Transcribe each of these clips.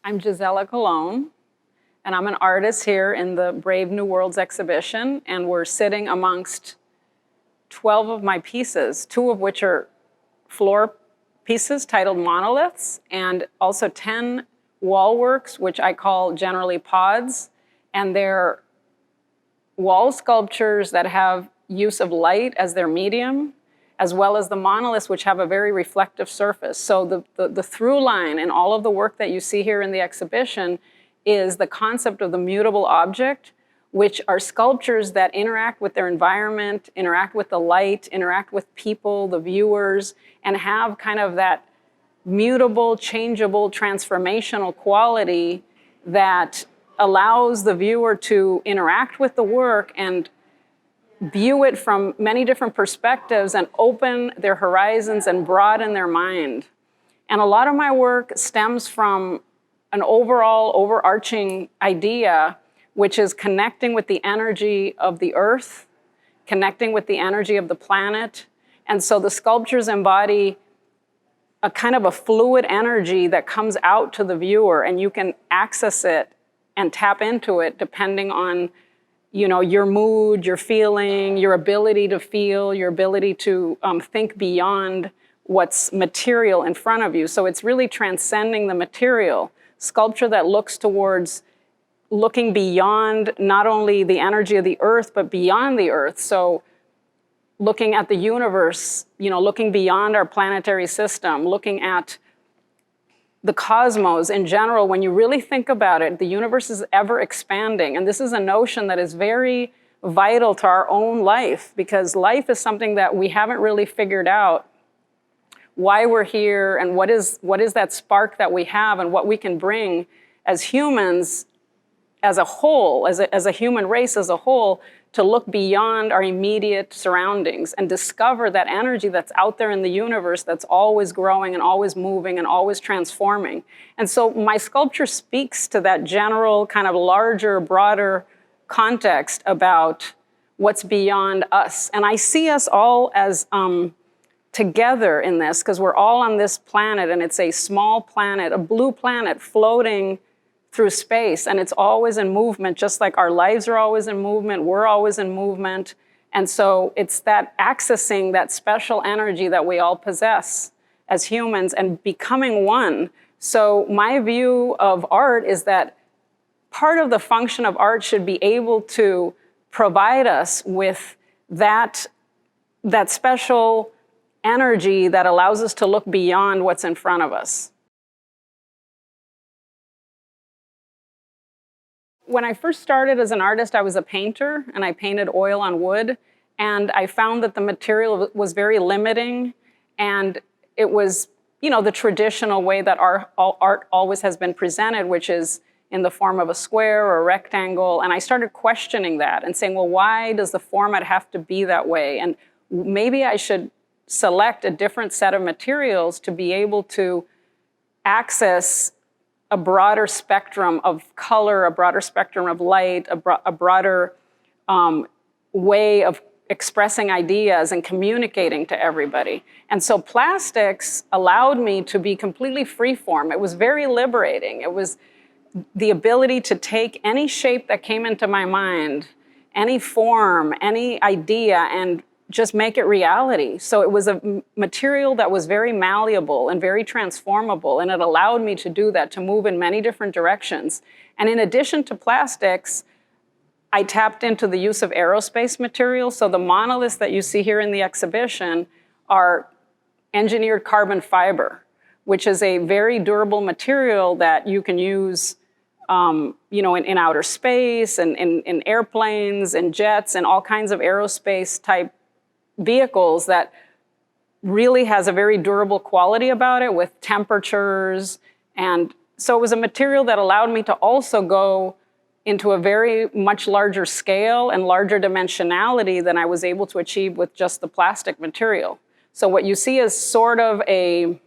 I'm Gisela Colon, and I'm an artist here in the Brave New Worlds exhibition, and we're sitting amongst 12 of my pieces, 2 of which are floor pieces titled monoliths, and also 10 wall works, which I call generally pods, and they're wall sculptures that have use of light as their medium, as well as the monoliths, which have a very reflective surface. So the through line in all of the work that you see here in the exhibition is the concept of the mutable object, which are sculptures that interact with their environment, interact with the light, interact with people, the viewers, and have kind of that mutable, changeable, transformational quality that allows the viewer to interact with the work and view it from many different perspectives and open their horizons and broaden their mind. And a lot of my work stems from an overall overarching idea, which is connecting with the energy of the earth, connecting with the energy of the planet. And so the sculptures embody a kind of a fluid energy that comes out to the viewer, and you can access it and tap into it depending on your mood, your feeling, your ability to feel, your ability to think beyond what's material in front of you. So it's really transcending the material. Sculpture that looks towards looking beyond not only the energy of the earth, but beyond the earth. So looking at the universe, looking beyond our planetary system, looking at the cosmos in general. When you really think about it, the universe is ever expanding. And this is a notion that is very vital to our own life, because life is something that we haven't really figured out why we're here and what is that spark that we have and what we can bring as humans as a whole, as a human race as a whole, to look beyond our immediate surroundings and discover that energy that's out there in the universe that's always growing and always moving and always transforming. And so my sculpture speaks to that general kind of larger, broader context about what's beyond us. And I see us all as together in this, because we're all on this planet, and it's a small planet, a blue planet floating through space, and it's always in movement, just like our lives are always in movement, we're always in movement. And so it's that accessing that special energy that we all possess as humans and becoming one. So my view of art is that part of the function of art should be able to provide us with that special energy that allows us to look beyond what's in front of us. When I first started as an artist, I was a painter, and I painted oil on wood, and I found that the material was very limiting, and it was, the traditional way that art always has been presented, which is in the form of a square or a rectangle, and I started questioning that and saying, well, why does the format have to be that way? And maybe I should select a different set of materials to be able to access a broader spectrum of color, a broader spectrum of light, a broader way of expressing ideas and communicating to everybody. And so plastics allowed me to be completely freeform. It was very liberating. It was the ability to take any shape that came into my mind, any form, any idea, and just make it reality. So it was a material that was very malleable and very transformable, and it allowed me to do that, to move in many different directions. And in addition to plastics, I tapped into the use of aerospace materials. So the monoliths that you see here in the exhibition are engineered carbon fiber, which is a very durable material that you can use in outer space and in airplanes and jets and all kinds of aerospace type vehicles, that really has a very durable quality about it with temperatures. And so it was a material that allowed me to also go into a very much larger scale and larger dimensionality than I was able to achieve with just the plastic material. So what you see is sort of a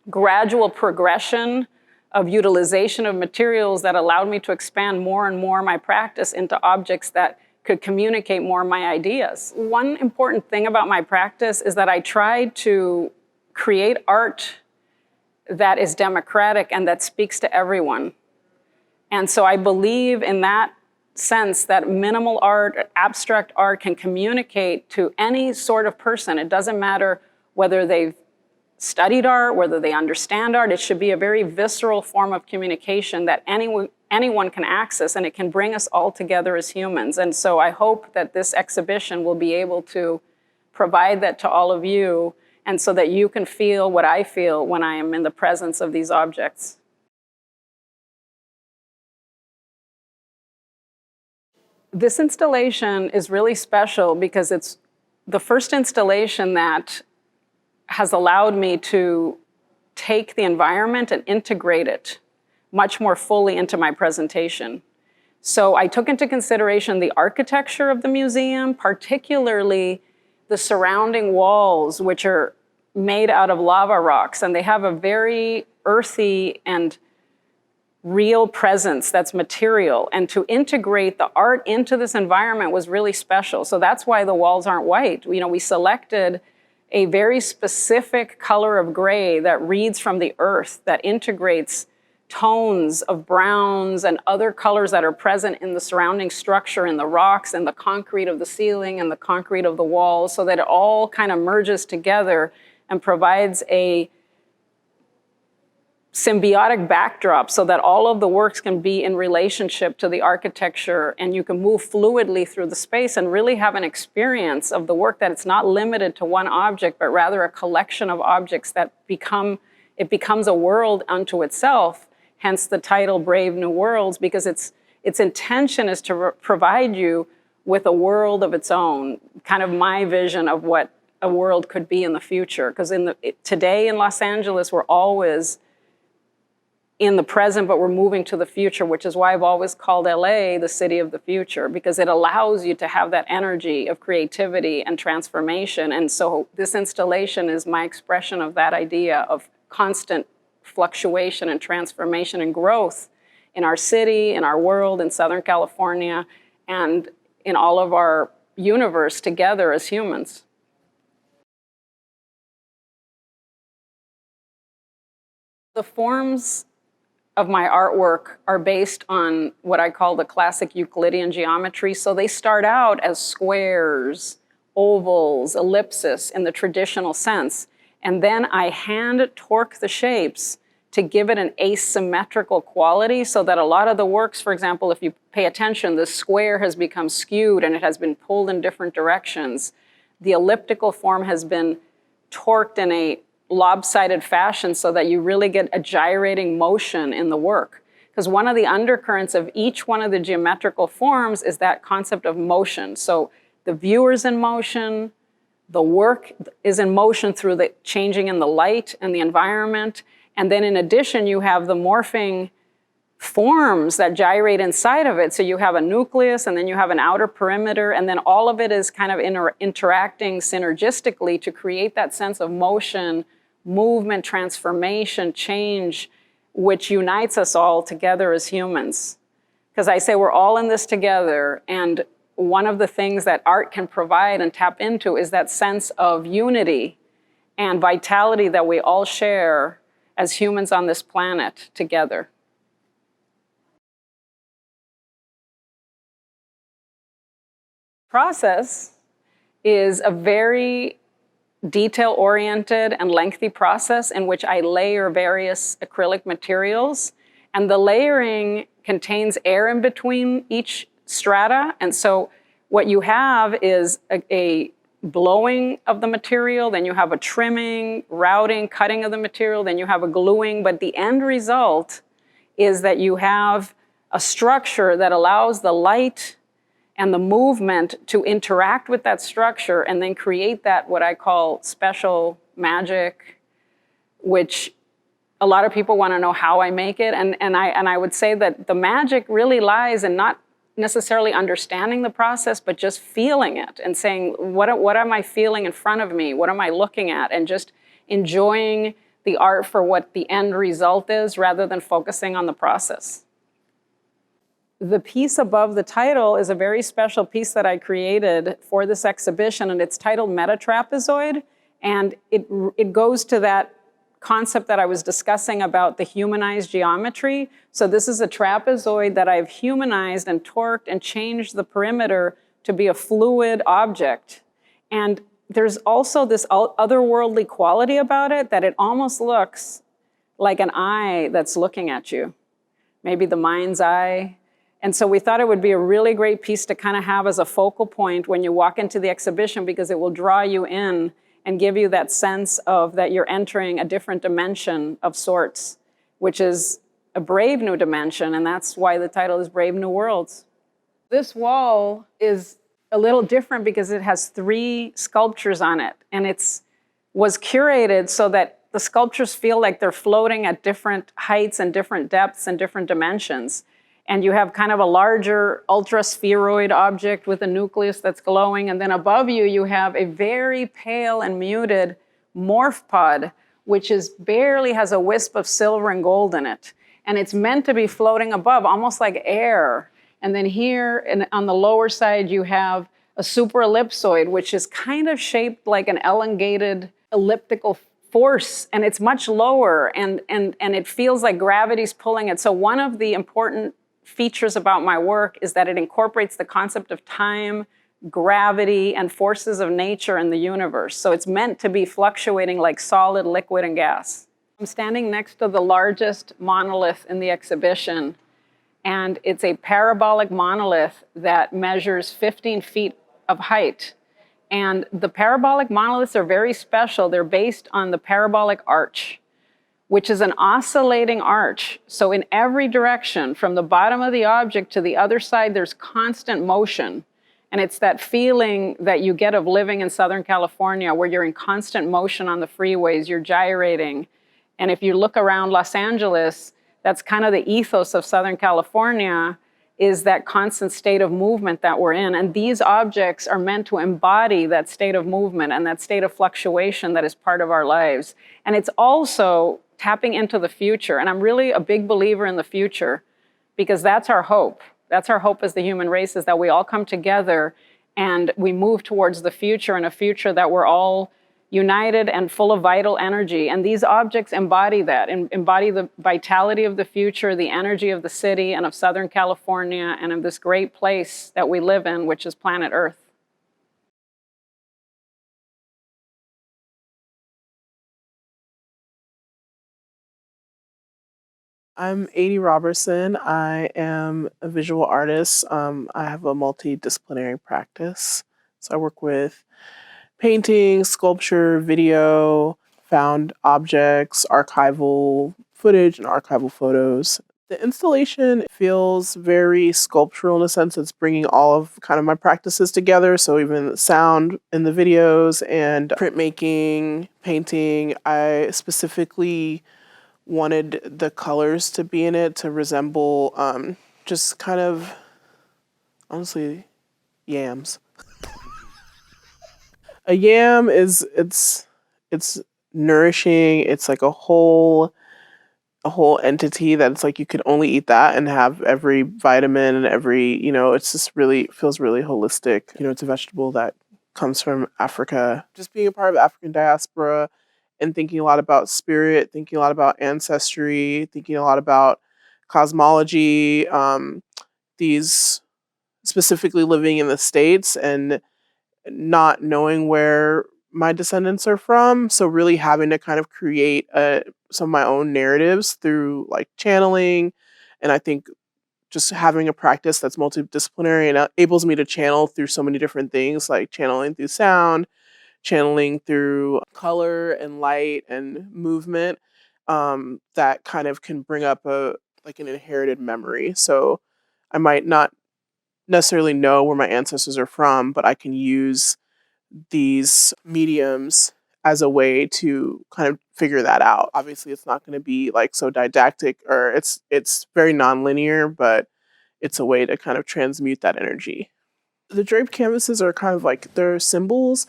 gradual progression of utilization of materials that allowed me to expand more and more my practice into objects that could communicate more my ideas. One important thing about my practice is that I tried to create art that is democratic and that speaks to everyone. And so I believe in that sense that minimal art, abstract art can communicate to any sort of person. It doesn't matter whether they've studied art, whether they understand art. It should be a very visceral form of communication that anyone can access, and it can bring us all together as humans. And so I hope that this exhibition will be able to provide that to all of you, and so that you can feel what I feel when I am in the presence of these objects. This installation is really special because it's the first installation that has allowed me to take the environment and integrate it much more fully into my presentation. So I took into consideration the architecture of the museum, particularly the surrounding walls, which are made out of lava rocks, and they have a very earthy and real presence that's material. And to integrate the art into this environment was really special. So that's why the walls aren't white. You know, we selected a very specific color of gray that reads from the earth, that integrates tones of browns and other colors that are present in the surrounding structure, in the rocks and the concrete of the ceiling and the concrete of the walls, so that it all kind of merges together and provides a symbiotic backdrop so that all of the works can be in relationship to the architecture, and you can move fluidly through the space and really have an experience of the work, that it's not limited to one object, but rather a collection of objects that becomes a world unto itself, hence the title Brave New Worlds, because its intention is to provide you with a world of its own, kind of my vision of what a world could be in the future. Because today in Los Angeles, we're always in the present, but we're moving to the future, which is why I've always called LA the city of the future, because it allows you to have that energy of creativity and transformation. And so this installation is my expression of that idea of constant fluctuation and transformation and growth in our city, in our world, in Southern California, and in all of our universe together as humans. The forms of my artwork are based on what I call the classic Euclidean geometry. So they start out as squares, ovals, ellipses in the traditional sense. And then I hand torque the shapes to give it an asymmetrical quality, so that a lot of the works, for example, if you pay attention, the square has become skewed and it has been pulled in different directions. The elliptical form has been torqued in a lopsided fashion so that you really get a gyrating motion in the work. Because one of the undercurrents of each one of the geometrical forms is that concept of motion. So the viewer's in motion, the work is in motion through the changing in the light and the environment. And then in addition, you have the morphing forms that gyrate inside of it. So you have a nucleus, and then you have an outer perimeter, and then all of it is kind of interacting synergistically to create that sense of motion, movement, transformation, change, which unites us all together as humans. Because I say we're all in this together, and one of the things that art can provide and tap into is that sense of unity and vitality that we all share as humans on this planet together. Process is a very detail-oriented and lengthy process in which I layer various acrylic materials, and the layering contains air in between each strata, and so what you have is a blowing of the material, then you have a trimming, routing, cutting of the material, then you have a gluing, but the end result is that you have a structure that allows the light and the movement to interact with that structure and then create that what I call special magic, which a lot of people want to know how I make it. And I would say that the magic really lies in not necessarily understanding the process, but just feeling it and saying, what am I feeling in front of me? What am I looking at? And just enjoying the art for what the end result is rather than focusing on the process. The piece above the title is a very special piece that I created for this exhibition, and it's titled Metatrapezoid, and it goes to that concept that I was discussing about the humanized geometry. So this is a trapezoid that I've humanized and torqued and changed the perimeter to be a fluid object. And there's also this otherworldly quality about it that it almost looks like an eye that's looking at you, maybe the mind's eye. And so we thought it would be a really great piece to kind of have as a focal point when you walk into the exhibition, because it will draw you in and give you that sense of that you're entering a different dimension of sorts, which is a brave new dimension, and that's why the title is Brave New Worlds. This wall is a little different because it has 3 sculptures on it, and it was curated so that the sculptures feel like they're floating at different heights and different depths and different dimensions. And you have kind of a larger ultra-spheroid object with a nucleus that's glowing, and then above you, you have a very pale and muted morph pod, which barely has a wisp of silver and gold in it. And it's meant to be floating above, almost like air. And then here, on the lower side, you have a super ellipsoid, which is kind of shaped like an elongated elliptical force, and it's much lower, and it feels like gravity's pulling it. So one of the important features about my work is that it incorporates the concept of time, gravity, and forces of nature in the universe. So it's meant to be fluctuating like solid, liquid, and gas. I'm standing next to the largest monolith in the exhibition, and it's a parabolic monolith that measures 15 feet of height. And the parabolic monoliths are very special. They're based on the parabolic arch, which is an oscillating arch. So in every direction, from the bottom of the object to the other side, there's constant motion. And it's that feeling that you get of living in Southern California, where you're in constant motion on the freeways, you're gyrating. And if you look around Los Angeles, that's kind of the ethos of Southern California, is that constant state of movement that we're in. And these objects are meant to embody that state of movement and that state of fluctuation that is part of our lives. And it's also tapping into the future. And I'm really a big believer in the future, because that's our hope. That's our hope as the human race, is that we all come together and we move towards the future, and a future that we're all united and full of vital energy. And these objects embody that, embody the vitality of the future, the energy of the city and of Southern California and of this great place that we live in, which is planet Earth. I'm Adee Roberson. I am a visual artist. I have a multidisciplinary practice. So I work with painting, sculpture, video, found objects, archival footage, and archival photos. The installation feels very sculptural in a sense. It's bringing all of kind of my practices together. So even the sound in the videos and printmaking, painting, I specifically wanted the colors to be in it to resemble just kind of, honestly, yams. A yam it's nourishing. It's like a whole entity that's like you could only eat that and have every vitamin and every, it's just really feels really holistic. It's a vegetable that comes from Africa. Just being a part of the African diaspora and thinking a lot about spirit, thinking a lot about ancestry, thinking a lot about cosmology, these specifically living in the States and not knowing where my descendants are from. So really having to kind of create some of my own narratives through like channeling. And I think just having a practice that's multidisciplinary and enables me to channel through so many different things, like channeling through sound, channeling through color and light and movement, that kind of can bring up an inherited memory. So I might not necessarily know where my ancestors are from, but I can use these mediums as a way to kind of figure that out. Obviously, it's not going to be like so didactic, or it's very nonlinear, but it's a way to kind of transmute that energy. The draped canvases are kind of like, they're symbols,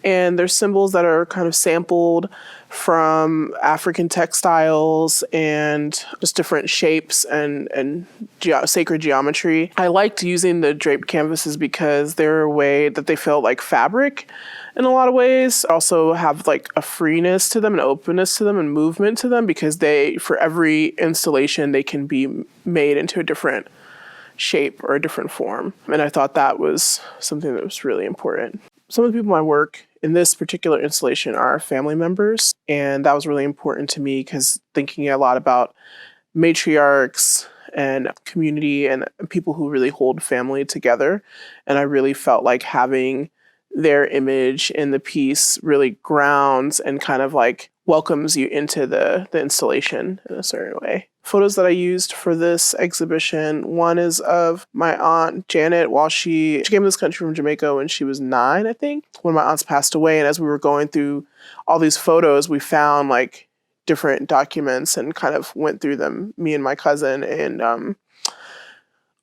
and they're symbols that are kind of sampled from African textiles and just different shapes and sacred geometry. I liked using the draped canvases because they're a way that they felt like fabric in a lot of ways. Also have like a freeness to them, an openness to them, and movement to them, because for every installation, they can be made into a different shape or a different form. And I thought that was something that was really important. Some of the people in my work in this particular installation are family members, and that was really important to me because thinking a lot about matriarchs and community and people who really hold family together. And I really felt like having their image in the piece really grounds and kind of like welcomes you into the installation in a certain way. Photos that I used for this exhibition, one is of my aunt Janet while she came to this country from Jamaica when she was 9, I think, when my aunts passed away. And as we were going through all these photos, we found like different documents and kind of went through them, me and my cousin. And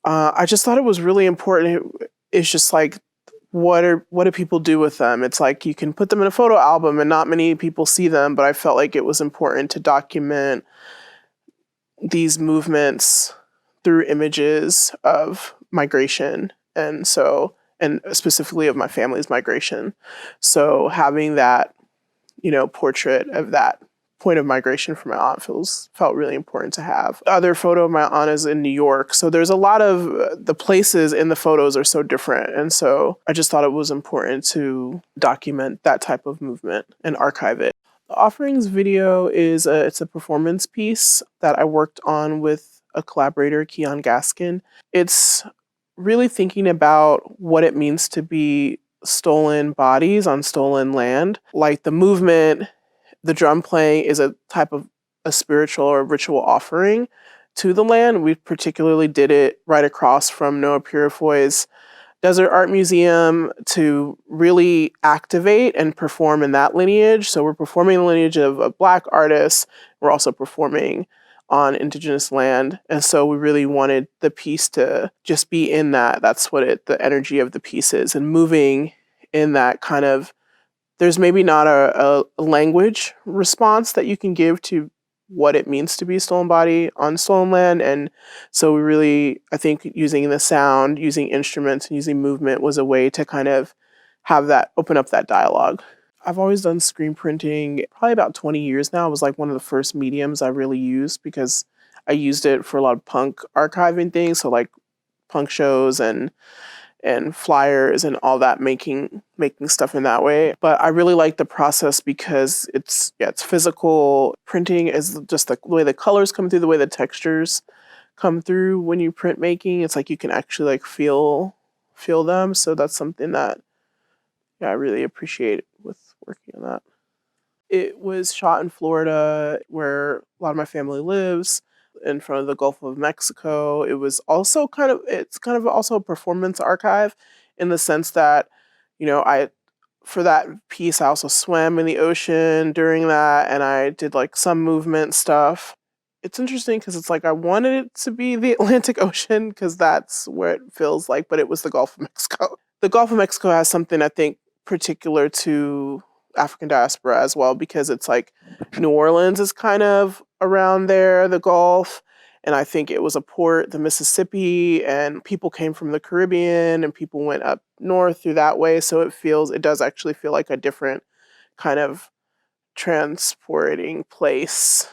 I just thought it was really important. It's just like, what do people do with them? It's like you can put them in a photo album and not many people see them, but I felt like it was important to document these movements through images of migration, and specifically of my family's migration. So having that, portrait of that point of migration for my aunt felt really important to have. The other photo of my aunt is in New York. So there's a lot of the places in the photos are so different. And so I just thought it was important to document that type of movement and archive it. The Offerings video it's a performance piece that I worked on with a collaborator, Keon Gaskin. It's really thinking about what it means to be stolen bodies on stolen land. Like the movement, the drum playing is a type of a spiritual or ritual offering to the land. We particularly did it right across from Noah Purifoy's Desert Art Museum to really activate and perform in that lineage. So we're performing the lineage of Black artists. We're also performing on Indigenous land. And so we really wanted the piece to just be in that. That's what the energy of the piece is. And moving in that kind of, there's maybe not a language response that you can give to what it means to be a stolen body on stolen land. And so we really, I think using the sound, using instruments, and using movement was a way to kind of have that, open up that dialogue. I've always done screen printing, probably about 20 years now. It was like one of the first mediums I really used because I used it for a lot of punk archiving things. So like punk shows and flyers and all that, making stuff in that way. But I really like the process because it's physical. Printing is just the way the colors come through, the way the textures come through when you print making. It's like you can actually like feel them. So that's something that I really appreciate with working on that. It was shot in Florida, where a lot of my family lives, in front of the Gulf of Mexico. It was also it's kind of also a performance archive in the sense that, for that piece, I also swam in the ocean during that, and I did like some movement stuff. It's interesting because it's like I wanted it to be the Atlantic Ocean because that's where it feels like, but it was the Gulf of Mexico. The Gulf of Mexico has something, I think, particular to African diaspora as well, because it's like New Orleans is kind of around there, the Gulf, and I think it was a port, the Mississippi, and people came from the Caribbean and people went up north through that way. So it does actually feel like a different kind of transporting place